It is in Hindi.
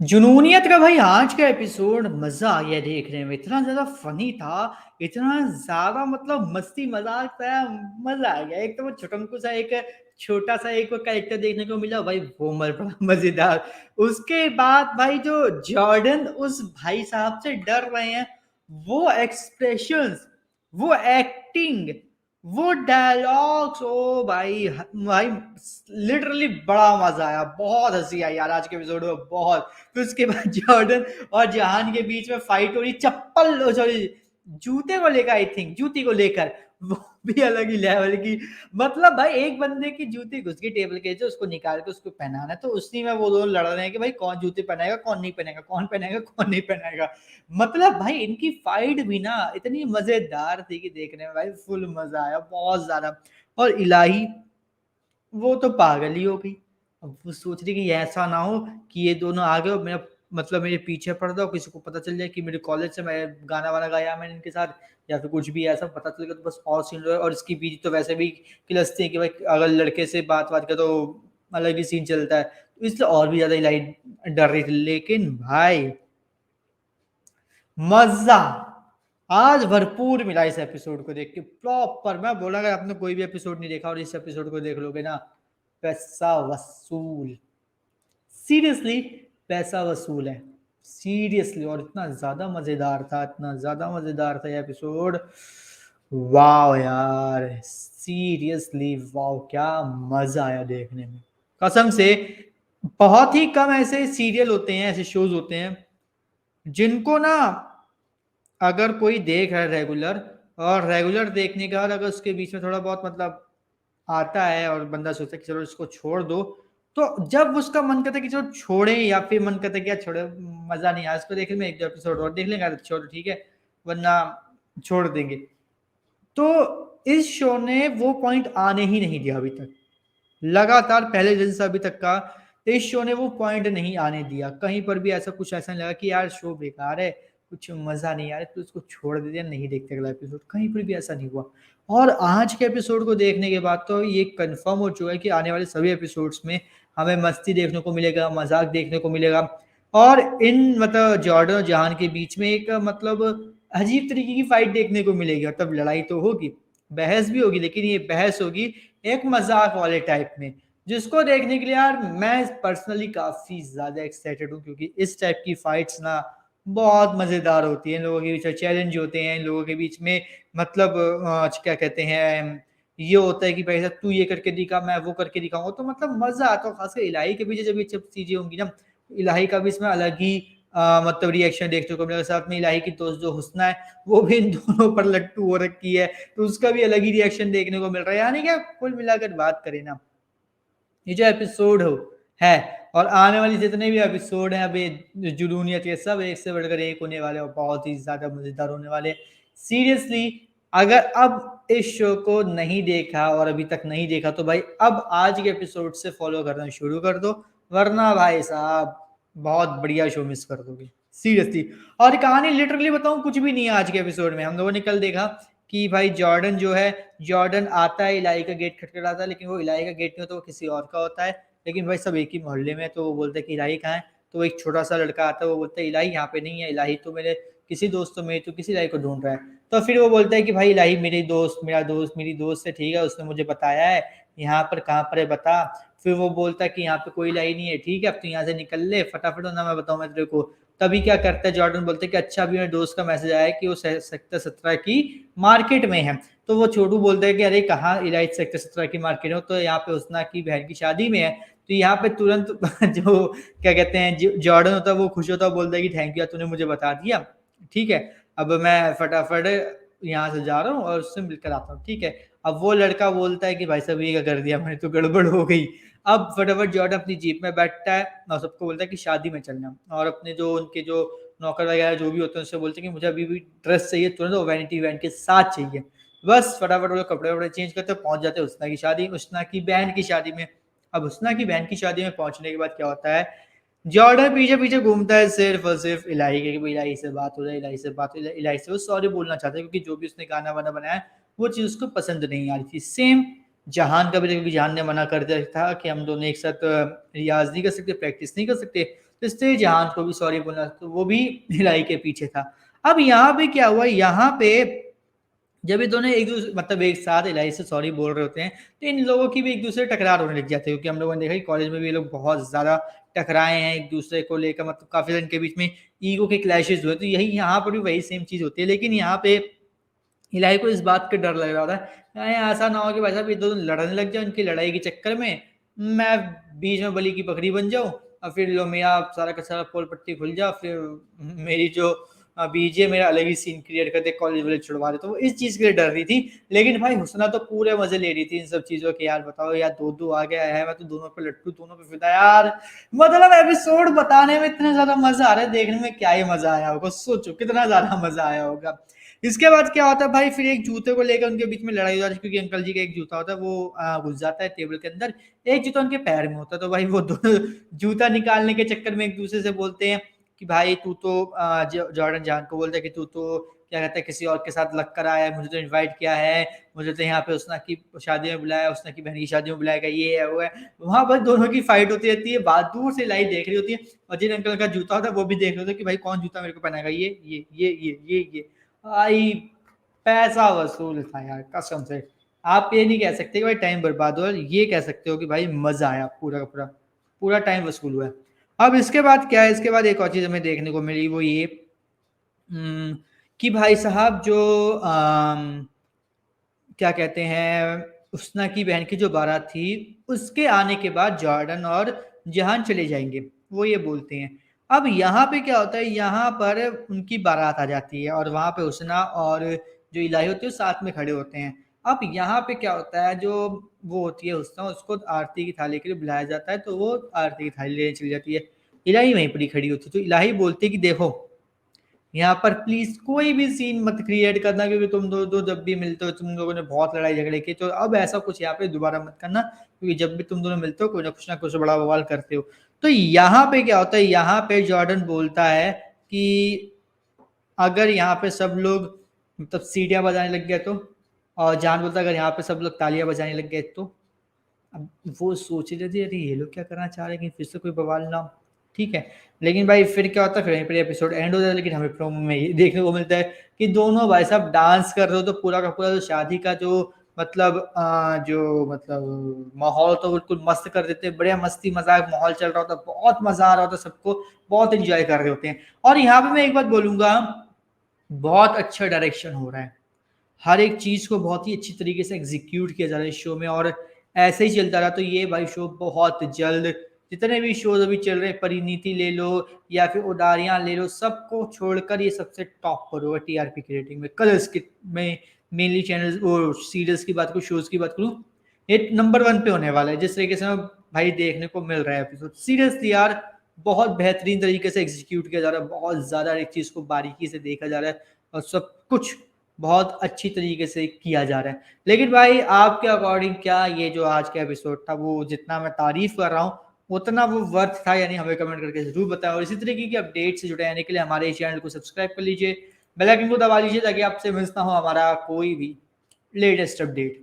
जुनूनियत का भाई आज का एपिसोड मजा आ गया देखने में। इतना ज्यादा फनी था, इतना ज्यादा मतलब मस्ती मजाक था, मजा आ गया। एक तो वो छोटंकू सा एक छोटा सा एक कैरेक्टर देखने को मिला भाई, वो बड़ा मजेदार। उसके बाद भाई जो जॉर्डन उस भाई साहब से डर रहे हैं, वो एक्सप्रेशंस, वो एक्टिंग, वो डायलॉग्स, ओ भाई भाई लिटरली बड़ा मजा आया, बहुत हंसी आई यार आज के एपिसोड में, बहुत। फिर उसके बाद जॉर्डन और जहान के बीच में फाइट हो रही, चप्पल सॉरी जूते को लेकर, आई थिंक जूती को लेकर, वो भी अलग ही लेवल की। मतलब भाई एक बंदे की जूती घुस गई टेबल के, जो उसको निकाल के उसको पहनाना है, तो उसी में वो दोनों लड़ रहे हैं कि भाई कौन जूते पहनाएगा, कौन नहीं पहनेगा, कौन पहनेगा, कौन नहीं पहनाएगा। मतलब भाई इनकी फाइट भी ना इतनी मजेदार थी कि देखने में भाई फुल मजा आया, बहुत ज्यादा। और इलाही, वो तो पागल ही हो गई। अब वो सोच रही कि ऐसा ना हो कि ये दोनों आ गए और मेरा मतलब मेरे पीछे पड़ जाओ, किसी को पता चल जाए कि मेरे कॉलेज से मैं गाना वाना गाया मैंने इनके साथ, या फिर कुछ भी ऐसा पता चल गया तो बस और सीन रहे। और इसकी बीजी तो वैसे भी किलसती है कि भाई अगर लड़के से बात बात करे तो अलग ही सीन चलता है, तो इसलिए और भी ज्यादा इलाही डर रही थी। लेकिन भाई मजा आज भरपूर मिला इस एपिसोड को देख के, प्रॉपर। मैं बोला अगर आपने कोई भी एपिसोड नहीं देखा और इस एपिसोड को देख लोगे ना, पैसा वसूल, सीरियसली पैसा वसूल है, सीरियसली। और इतना ज्यादा मजेदार था, इतना ज्यादा मजेदार था ये एपिसोड। वाह यार, सीरियसली वाह, क्या मजा आया देखने में, कसम से। बहुत ही कम ऐसे सीरियल होते हैं, ऐसे शोज होते हैं जिनको ना अगर कोई देख रहा है रेगुलर, और रेगुलर देखने के बाद अगर उसके बीच में थोड़ा बहुत मतलब आता है और बंदा सोचता है कि चलो इसको छोड़ दो, तो जब उसका मन करता है कि चलो छोड़े, या फिर मन करता है कि यार छोड़े, मजा नहीं आया इसको देखने में, एक दो एपिसोड और देख लेंगे, तो छोड़ो ठीक है, वरना छोड़ देंगे। तो इस शो ने वो पॉइंट आने ही नहीं दिया अभी तक, लगातार पहले दिन से अभी तक का इस शो ने वो पॉइंट नहीं आने दिया। कहीं पर भी ऐसा कुछ ऐसा नहीं लगा कि यार शो बेकार है, कुछ मजा नहीं आ रहा तो उसको छोड़ दे दिया, नहीं देखते अगला एपिसोड, कहीं पर भी ऐसा नहीं हुआ। और आज के एपिसोड को देखने के बाद तो ये कंफर्म हो चुका है कि आने वाले सभी एपिसोड्स में हमें मस्ती देखने को मिलेगा, मजाक देखने को मिलेगा। और इन मतलब जॉर्डन और जहान के बीच में एक मतलब अजीब तरीके की फाइट देखने को मिलेगी। मतलब लड़ाई तो होगी, बहस भी होगी, लेकिन ये बहस होगी एक मजाक वाले टाइप में, जिसको देखने के लिए यार मैं पर्सनली काफी ज्यादा एक्साइटेड हूँ, क्योंकि इस टाइप की फाइट्स ना बहुत मजेदार होती है। इन लोगों के बीच चैलेंज होते हैं, इन लोगों के बीच में मतलब क्या कहते हैं, ये होता है कि भाई साहब तू ये करके दिखा, मैं वो करके दिखाऊंगा, तो मतलब मजा आता है। खासकर इलाही के बीच जब ये सब चीजें होंगी ना, इलाही का भी इसमें अलग ही मतलब रिएक्शन देखने को मिलेगा। साथ में इलाही की दोस्त जो हुस्ना है, वो भी इन दोनों पर लट्टू हो रखी है, तो उसका भी अलग ही रिएक्शन देखने को मिल रहा है। यानी क्या कुल मिलाकर बात करें ना, ये जो एपिसोड हो है, और आने वाली जितने भी एपिसोड हैं अभी जुनूनियत के, सब एक से बढ़कर एक होने वाले और बहुत ही ज्यादा मजेदार होने वाले। सीरियसली अगर अब इस शो को नहीं देखा और अभी तक नहीं देखा, तो भाई अब आज के एपिसोड से फॉलो करना शुरू कर दो, वरना भाई साहब बहुत बढ़िया शो मिस कर दोगे, सीरियसली। और कहानी लिटरली बताऊं कुछ भी नहीं है आज के एपिसोड में। हम लोगों ने कल देखा कि भाई जॉर्डन जो है, जॉर्डन आता है, इलाही का गेट खटखटाता है, लेकिन वो इलाही का गेट नहीं होता, वो किसी और का होता है। लेकिन भाई सब एक ही मोहल्ले में, तो वो बोलते हैं कि इलाही कहाँ है, तो एक छोटा सा लड़का आता है, वो बोलता है इलाही यहाँ पे नहीं है, इलाही तो मेरे किसी दोस्त, तो मेरे तो किसी इलाही को ढूंढ रहा है। तो फिर वो बोलता है कि भाई इलाही मेरी दोस्त, मेरा दोस्त मेरी दोस्त है, ठीक है, उसने मुझे बताया है यहाँ पर, कहाँ पर है बता। फिर वो बोलता है कि यहाँ पे कोई इलाही नहीं है, ठीक है अब तो यहाँ से निकल ले फटाफट, ना मैं बताऊँ मैं तेरे को। तभी क्या करता है जॉर्डन, बोलते हैं कि अच्छा अभी मेरे दोस्त का मैसेज आया है कि वो सेक्टर 17 की मार्केट में है। तो वो छोटू बोलता है कि अरे कहाँ, इलाइट सेक्टर 17 की मार्केट हो, तो यहाँ पे उसना की बहन की शादी में है। तो यहाँ पे तुरंत जो क्या कहते हैं जॉर्डन होता है, वो खुश होता है, बोलता है कि थैंक यू तूने मुझे बता दिया, ठीक है अब मैं फटाफट यहाँ से जा रहा हूँ और उससे मिलकर आता हूँ, ठीक है। अब वो लड़का बोलता है कि भाई साहब ये क्या कर दिया मैंने, तो गड़बड़ हो गई। अब फटाफट जॉर्डन अपनी जीप में बैठता है और सबको बोलता है कि शादी में चलना, और अपने जो उनके जो नौकर वगैरह जो भी होते हैं उससे बोलते हैं कि मुझे अभी भी ड्रेस चाहिए तुरंत, वो वैनिटी वैन के साथ चाहिए। बस फटाफट वो कपड़े वपड़े चेंज करते पहुंच जाते हैं उसना की शादी, उसना की बहन की शादी में। अब उसना की बहन की शादी में पहुंचने के बाद क्या होता है, जॉर्डन पीछे पीछे घूमता है सिर्फ और सिर्फ इलाही के, कि इलाही से बात हो जाए, इलाही से बात हो जाए, इलाही से वो सॉरी बोलना चाहता है, क्योंकि जो भी उसने गाना वाना बनाया वो चीज उसको पसंद नहीं आ रही थी। सेम जहान का भी, क्योंकि जहान ने मना कर दिया था कि हम दोनों एक साथ रियाज नहीं कर सकते, प्रैक्टिस नहीं कर सकते, तो इसलिए जहान को भी सॉरी बोलना, तो वो भी इलाही के पीछे था। अब यहाँ पे क्या हुआ, यहाँ पे जब ये दोनों एक दूसरे मतलब एक साथ इलाही से सॉरी बोल रहे होते हैं, तो इन लोगों की भी एक दूसरे टकरार होने लग जाती है, क्योंकि हम लोगों ने देखा कि कॉलेज में भी ये लोग बहुत ज़्यादा टकराए हैं एक दूसरे को लेकर, मतलब काफ़ी इनके बीच में ईगो के क्लैशेज हुए, तो यही यहाँ पर भी वही सेम चीज़ होती है। लेकिन यहाँ पे इलाही को इस बात का डर लग रहा था, कहीं ऐसा ना हो कि भाई साहब ये दोनों लड़ने लग जाए, उनकी लड़ाई के चक्कर में मैं बीच में बलि की बकरी बन जाऊं, और फिर लो मेरा सारा का सारा पोल पट्टी खुल जाओ, फिर मेरी जो बीजे मेरा अलग ही सीन क्रिएट कर दे, कॉलेज वाले छुड़वा दे, तो वो इस चीज के लिए डर रही थी। लेकिन भाई हुसना तो पूरे मजे ले रही थी इन सब चीजों के, यार बताओ यार, दो दो आ गया है, मैं तो दोनों पे लट्टू, दोनों पे फिदा यार। मतलब एपिसोड बताने में इतना ज्यादा मजा आ रहा है, देखने में क्या ही मजा आया होगा, सोचो कितना ज्यादा मजा आया होगा। इसके बाद क्या होता है भाई, फिर एक जूते को लेकर उनके बीच में लड़ाई हो जाती है, क्योंकि अंकल जी का एक जूता होता है वो घुस जाता है टेबल के अंदर, एक जूता उनके पैर में होता है, तो भाई वो दोनों जूता निकालने के चक्कर में एक दूसरे से बोलते हैं कि भाई तू तो जॉर्डन जान को बोलता है कि तू तो क्या कहता है किसी और के साथ लग कर आया है, मुझे तो इनवाइट किया है, मुझे तो यहाँ पे उसना की शादी में बुलाया, उसना की बहन की शादी में बुलाएगा, ये है वो है। वहां पर दोनों की फाइट होती रहती है, बात दूर से लाई देख रही होती है, और जिन अंकल का जूता होता है वो भी देख रहे होते हैं कि भाई कौन जूता मेरे को पहनाएगा, ये भाई पैसा वसूल था यार कसम से। आप ये नहीं कह सकते कि भाई टाइम बर्बाद हुआ, ये कह सकते हो कि भाई मजा आया, पूरा का पूरा पूरा टाइम वसूल हुआ है। अब इसके बाद क्या है, इसके बाद एक और चीज हमें देखने को मिली, वो ये कि भाई साहब जो क्या कहते हैं, उसना की बहन की जो बारात थी, उसके आने के बाद जॉर्डन और जहान चले जाएंगे, वो ये बोलते हैं। अब यहाँ पे क्या होता है, यहाँ पर उनकी बारात आ जाती है, और वहां पे उसना और जो इलाही होती है वो साथ में खड़े होते हैं। अब यहाँ पे क्या होता है, जो वो होती है उसना, उसको आरती की थाली के लिए बुलाया जाता है, तो वो आरती की थाली लेने चली जाती है, इलाही वहीं पर ही खड़ी होती है, तो इलाही बोलते है कि देखो यहाँ पर प्लीज कोई भी सीन मत क्रिएट करना, क्योंकि तुम दो जब भी मिलते हो, तुम लोगों ने बहुत लड़ाई झगड़े किए, तो अब ऐसा कुछ यहाँ पे दोबारा मत करना, क्योंकि जब भी तुम दोनों मिलते हो कोई ना कुछ बड़ा बवाल करते हो। तो यहाँ पे क्या होता है, यहाँ पे जॉर्डन बोलता है कि अगर यहाँ पे सब लोग मतलब सीटियां बजाने लग गए तो, और जान बोलता है अगर यहाँ पे सब लोग तालियां बजाने लग गए तो। अब वो सोच रहे थे अरे ये लोग क्या करना चाह रहे हैं कि फिर से कोई बवाल ना हो। ठीक है, लेकिन भाई फिर क्या होता है, फिर वहीं पर एपिसोड एंड हो जाता है, लेकिन हमें प्रोमो में ये देखने को मिलता है कि दोनों भाई साहब डांस कर रहे हो, तो पूरा का पूरा जो शादी का जो मतलब जो मतलब माहौल तो बिल्कुल मस्त कर देते हैं, बढ़िया मस्ती मजाक माहौल चल रहा होता है, बहुत मजा आ रहा होता है सबको, बहुत एंजॉय कर रहे होते हैं। और यहाँ पे मैं एक बात बोलूंगा, बहुत अच्छा डायरेक्शन हो रहा है, हर एक चीज को बहुत ही अच्छी तरीके से एग्जीक्यूट किया जा रहा है इस शो में, और ऐसे ही चलता रहा तो ये भाई शो बहुत जल्द, जितने भी शोज अभी चल रहे हैं, परिणीति ले लो या फिर उडारियां ले लो, सबको छोड़कर ये सबसे टॉप पर होगा टीआरपी की रेटिंग में, कलर्स की में मेनली चैनल वो सीरियल्स की बात करूँ, शोज की बात करूँ, ये नंबर 1 पे होने वाला है, जिस तरीके से भाई देखने को मिल रहा है एपिसोड, सीरियसली यार बहुत बेहतरीन तरीके से एग्जीक्यूट किया जा रहा है, बहुत ज्यादा एक चीज को बारीकी से देखा जा रहा है, और सब कुछ बहुत अच्छी तरीके से किया जा रहा है। लेकिन भाई आपके अकॉर्डिंग क्या ये जो आज का एपिसोड था, वो जितना मैं तारीफ कर रहा हूँ उतना वो वर्थ था, यानी हमें कमेंट करके जरूर बताएं, और इसी तरीके की अपडेट से जुड़े रहने के लिए हमारे चैनल को सब्सक्राइब कर लीजिए, बेल आइकन को दबा लीजिए, ताकि आपसे मिस ना हो हमारा कोई भी लेटेस्ट अपडेट।